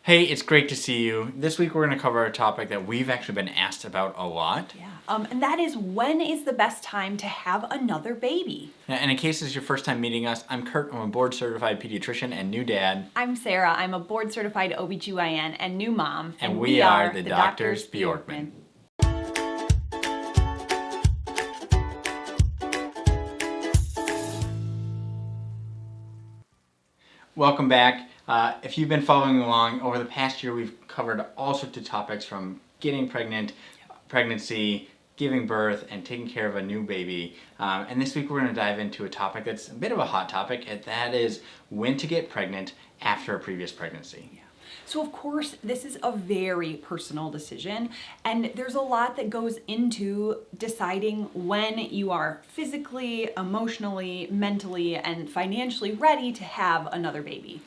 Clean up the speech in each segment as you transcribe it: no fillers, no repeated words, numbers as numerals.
Hey, it's great to see you. This week we're going to cover a topic that we've actually been asked about a lot. Yeah, and that is, when is the best time to have another baby? And in case this is your first time meeting us, I'm Kurt. I'm a board certified pediatrician and new dad. I'm Sarah. I'm a board certified OBGYN and new mom. And we are the Doctors Bjorkman. Welcome back. If you've been following along, over the past year we've covered all sorts of topics from getting pregnant, pregnancy, giving birth, and taking care of a new baby. And this week we're going to dive into a topic that's a bit of a hot topic, and that is when to get pregnant after a previous pregnancy. Yeah. So of course, this is a very personal decision, and there's a lot that goes into deciding when you are physically, emotionally, mentally, and financially ready to have another baby.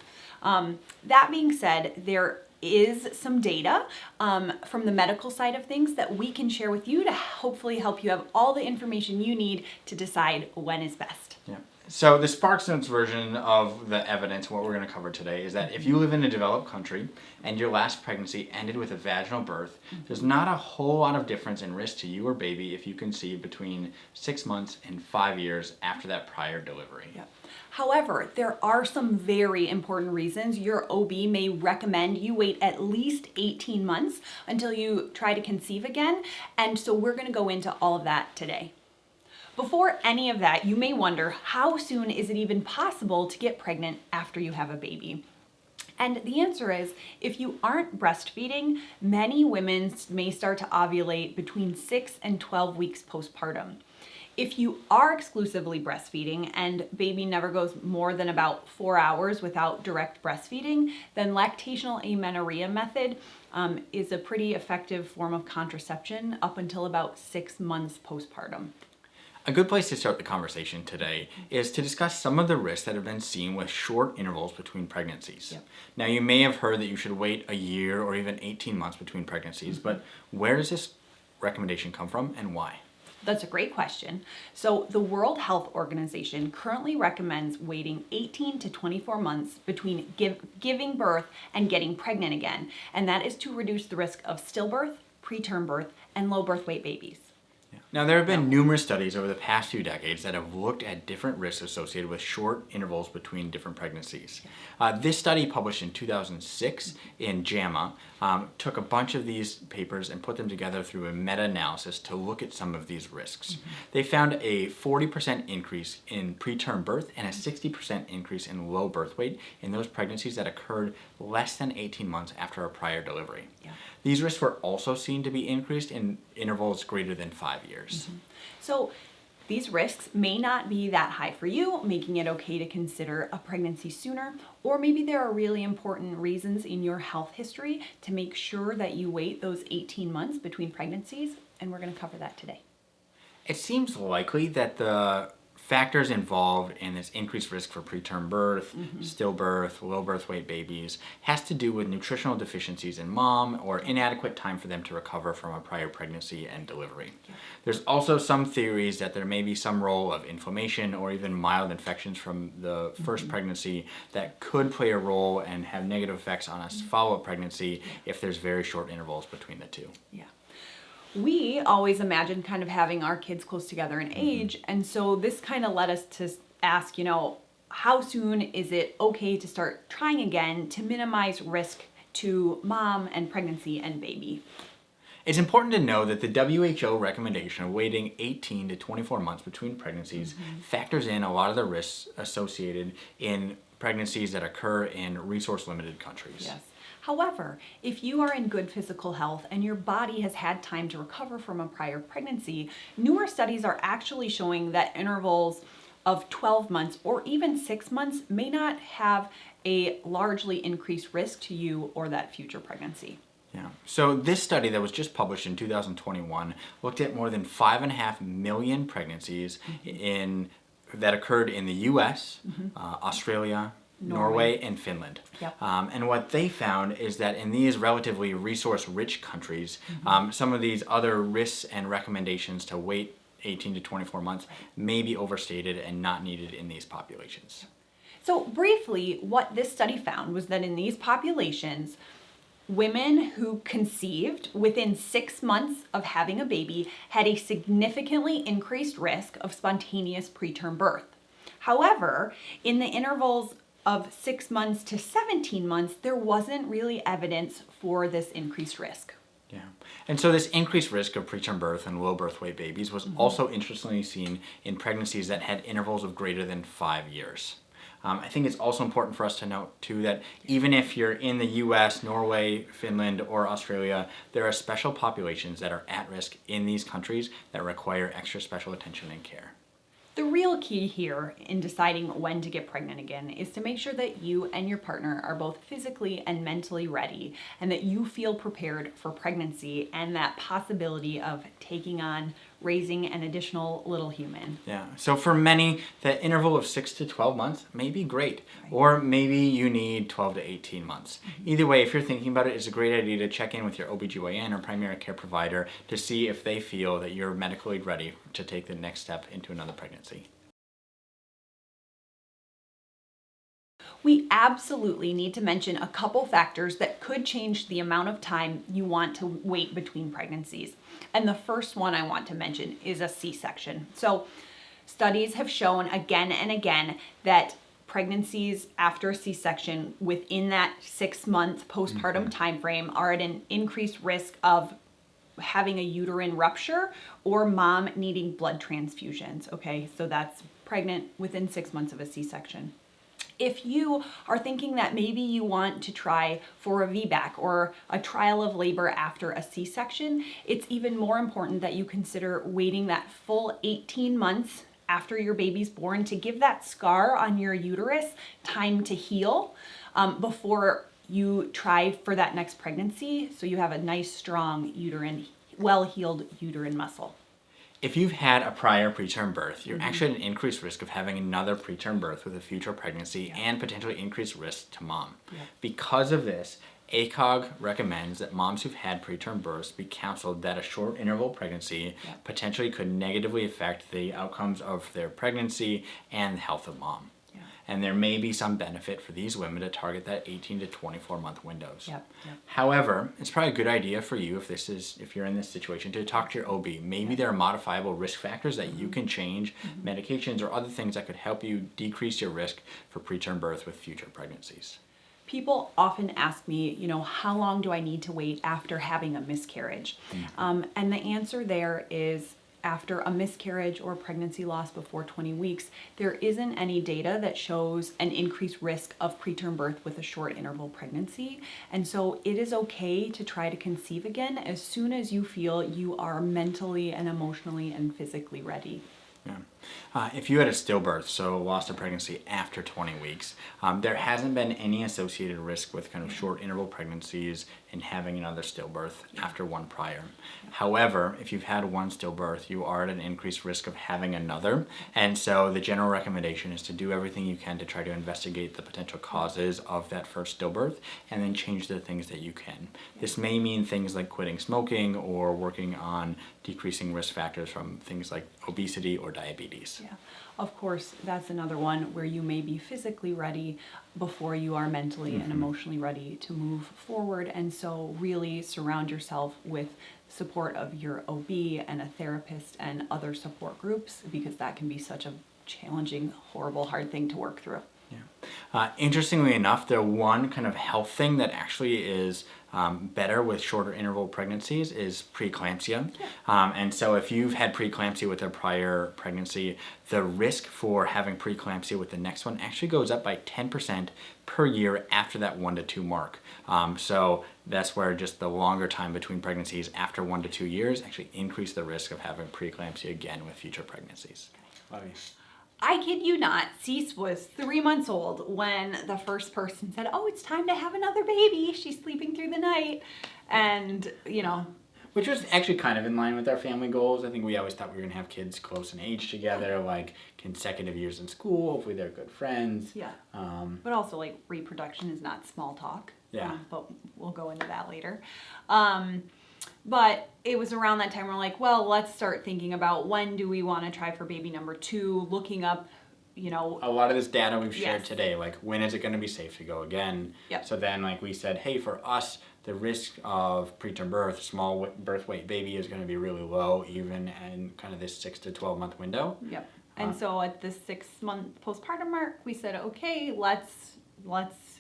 That being said, there is some data from the medical side of things that we can share with you to hopefully help you have all the information you need to decide when is best. Yeah. So the SparkNotes version of the evidence, what we're going to cover today, is that if you live in a developed country and your last pregnancy ended with a vaginal birth, there's not a whole lot of difference in risk to you or baby if you conceive between 6 months and 5 years after that prior delivery. Yep. However, there are some very important reasons your OB may recommend you wait at least 18 months until you try to conceive again, and so we're going to go into all of that today. Before any of that, you may wonder, how soon is it even possible to get pregnant after you have a baby? And the answer is, if you aren't breastfeeding, many women may start to ovulate between 6 and 12 weeks postpartum. If you are exclusively breastfeeding and baby never goes more than about 4 hours without direct breastfeeding, then lactational amenorrhea method is a pretty effective form of contraception up until about 6 months postpartum. A good place to start the conversation today is to discuss some of the risks that have been seen with short intervals between pregnancies. Yep. Now, you may have heard that you should wait a year or even 18 months between pregnancies, but where does this recommendation come from and why? That's a great question. So the World Health Organization currently recommends waiting 18 to 24 months between giving birth and getting pregnant again, and that is to reduce the risk of stillbirth, preterm birth, and low birth weight babies. Now, there have been numerous studies over the past few decades that have looked at different risks associated with short intervals between different pregnancies. This study, published in 2006 in JAMA, took a bunch of these papers and put them together through a meta-analysis to look at some of these risks. They found a 40% increase in preterm birth and a 60% increase in low birth weight in those pregnancies that occurred less than 18 months after a prior delivery. Yeah. These risks were also seen to be increased in intervals greater than 5 years. So these risks may not be that high for you, making it okay to consider a pregnancy sooner, or maybe there are really important reasons in your health history to make sure that you wait those 18 months between pregnancies, and we're going to cover that today. It seems likely that the factors involved in this increased risk for preterm birth, stillbirth, low birth weight babies has to do with nutritional deficiencies in mom or inadequate time for them to recover from a prior pregnancy and delivery. Yeah. There's also some theories that there may be some role of inflammation or even mild infections from the first pregnancy that could play a role and have negative effects on a follow-up pregnancy if there's very short intervals between the two. Yeah. We always imagined kind of having our kids close together in age, and so this kind of led us to ask, how soon is it okay to start trying again to minimize risk to mom and pregnancy and baby? It's important to know that the WHO recommendation of waiting 18 to 24 months between pregnancies factors in a lot of the risks associated in pregnancies that occur in resource-limited countries. Yes. However, if you are in good physical health and your body has had time to recover from a prior pregnancy, newer studies are actually showing that intervals of 12 months or even 6 months may not have a largely increased risk to you or that future pregnancy. Yeah. So this study that was just published in 2021 looked at more than 5.5 million pregnancies that occurred in the U.S., Australia, Norway, and Finland. Yep. And what they found is that in these relatively resource-rich countries, some of these other risks and recommendations to wait 18 to 24 months may be overstated and not needed in these populations. So briefly, what this study found was that in these populations, women who conceived within 6 months of having a baby had a significantly increased risk of spontaneous preterm birth. However, in the intervals of 6 months to 17 months, there wasn't really evidence for this increased risk. Yeah. And so this increased risk of preterm birth and low birth weight babies was also interestingly seen in pregnancies that had intervals of greater than 5 years. I think it's also important for us to note, too, that even if you're in the US, Norway, Finland, or Australia, there are special populations that are at risk in these countries that require extra special attention and care. The real key here in deciding when to get pregnant again is to make sure that you and your partner are both physically and mentally ready, and that you feel prepared for pregnancy and that possibility of taking on raising an additional little human. Yeah, so for many, the interval of 6 to 12 months may be great, or maybe you need 12 to 18 months. Either way, if you're thinking about it, it's a great idea to check in with your OBGYN or primary care provider to see if they feel that you're medically ready to take the next step into another pregnancy. We absolutely need to mention a couple factors that could change the amount of time you want to wait between pregnancies. And the first one I want to mention is a C-section. So studies have shown again and again that pregnancies after a C-section within that 6-month postpartum time frame are at an increased risk of having a uterine rupture or mom needing blood transfusions. Okay, so that's pregnant within 6 months of a C-section. If you are thinking that maybe you want to try for a VBAC or a trial of labor after a C-section, it's even more important that you consider waiting that full 18 months after your baby's born to give that scar on your uterus time to heal before you try for that next pregnancy, so you have a nice, strong uterine, well-healed uterine muscle. If you've had a prior preterm birth, you're actually at an increased risk of having another preterm birth with a future pregnancy and potentially increased risk to mom. Because of this, ACOG recommends that moms who've had preterm births be counseled that a short interval pregnancy potentially could negatively affect the outcomes of their pregnancy and the health of mom. And there may be some benefit for these women to target that 18 to 24 month windows. However, it's probably a good idea for you if you're in this situation to talk to your OB. Maybe there are modifiable risk factors that you can change, medications or other things that could help you decrease your risk for preterm birth with future pregnancies. People often ask me, how long do I need to wait after having a miscarriage? And the answer there is after a miscarriage or pregnancy loss before 20 weeks, there isn't any data that shows an increased risk of preterm birth with a short interval pregnancy. And so it is okay to try to conceive again as soon as you feel you are mentally and emotionally and physically ready. If you had a stillbirth, so lost a pregnancy after 20 weeks, there hasn't been any associated risk with kind of short interval pregnancies and having another stillbirth after one prior. However, if you've had one stillbirth, you are at an increased risk of having another. And so the general recommendation is to do everything you can to try to investigate the potential causes of that first stillbirth and then change the things that you can. This may mean things like quitting smoking or working on decreasing risk factors from things like obesity or diabetes. Yeah, of course, that's another one where you may be physically ready before you are mentally and emotionally ready to move forward. And so really surround yourself with support of your OB and a therapist and other support groups, because that can be such a challenging, horrible, hard thing to work through. Interestingly enough, the one kind of health thing that actually is better with shorter interval pregnancies is preeclampsia. And so if you've had preeclampsia with a prior pregnancy, the risk for having preeclampsia with the next one actually goes up by 10% per year after that 1 to 2 mark. So that's where just the longer time between pregnancies after 1 to 2 years actually increase the risk of having preeclampsia again with future pregnancies. I kid you not, Cease was 3 months old when the first person said, "Oh, it's time to have another baby. She's sleeping through the night." And, Which was actually kind of in line with our family goals. I think we always thought we were going to have kids close in age together, like consecutive years in school. Hopefully they're good friends. But also, reproduction is not small talk. But we'll go into that later. But it was around that time we're like, well, let's start thinking about when do we want to try for baby number 2, looking up you know, a lot of this data we've shared Yes. today, like when is it going to be safe to go again? Yep. So then, like we said, hey, for us, the risk of preterm birth, small birth weight baby is going to be really low, even in kind of this 6 to 12 month window. Yep. And so at the 6-month postpartum mark, we said, okay, let's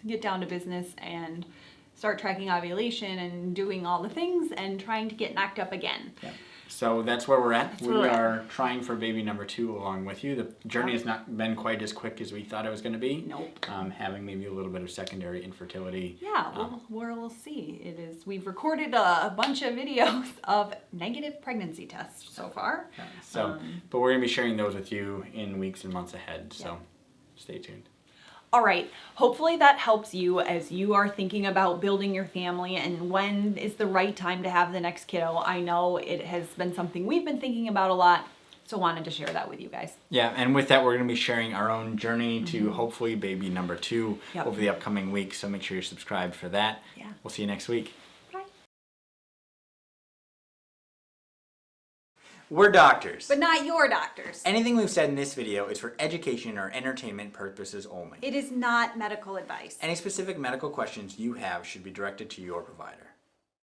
get down to business and start tracking ovulation and doing all the things and trying to get knocked up again. Yeah. So that's where we're at. where we're We at. are trying for baby number 2 along with you. The journey has not been quite as quick as we thought it was going to be. Nope. Having maybe a little bit of secondary infertility. Yeah, we'll see. It is. We've recorded a bunch of videos of negative pregnancy tests so far. So, but we're going to be sharing those with you in weeks and months ahead. So, Yeah. stay tuned. All right. Hopefully that helps you as you are thinking about building your family and when is the right time to have the next kiddo. I know it has been something we've been thinking about a lot, so wanted to share that with you guys. Yeah, and with that, we're going to be sharing our own journey to hopefully baby number 2 Yep. over the upcoming weeks. So make sure you're subscribed for that. Yeah. We'll see you next week. Bye. We're doctors. But not your doctors. Anything we've said in this video is for education or entertainment purposes only. It is not medical advice. Any specific medical questions you have should be directed to your provider.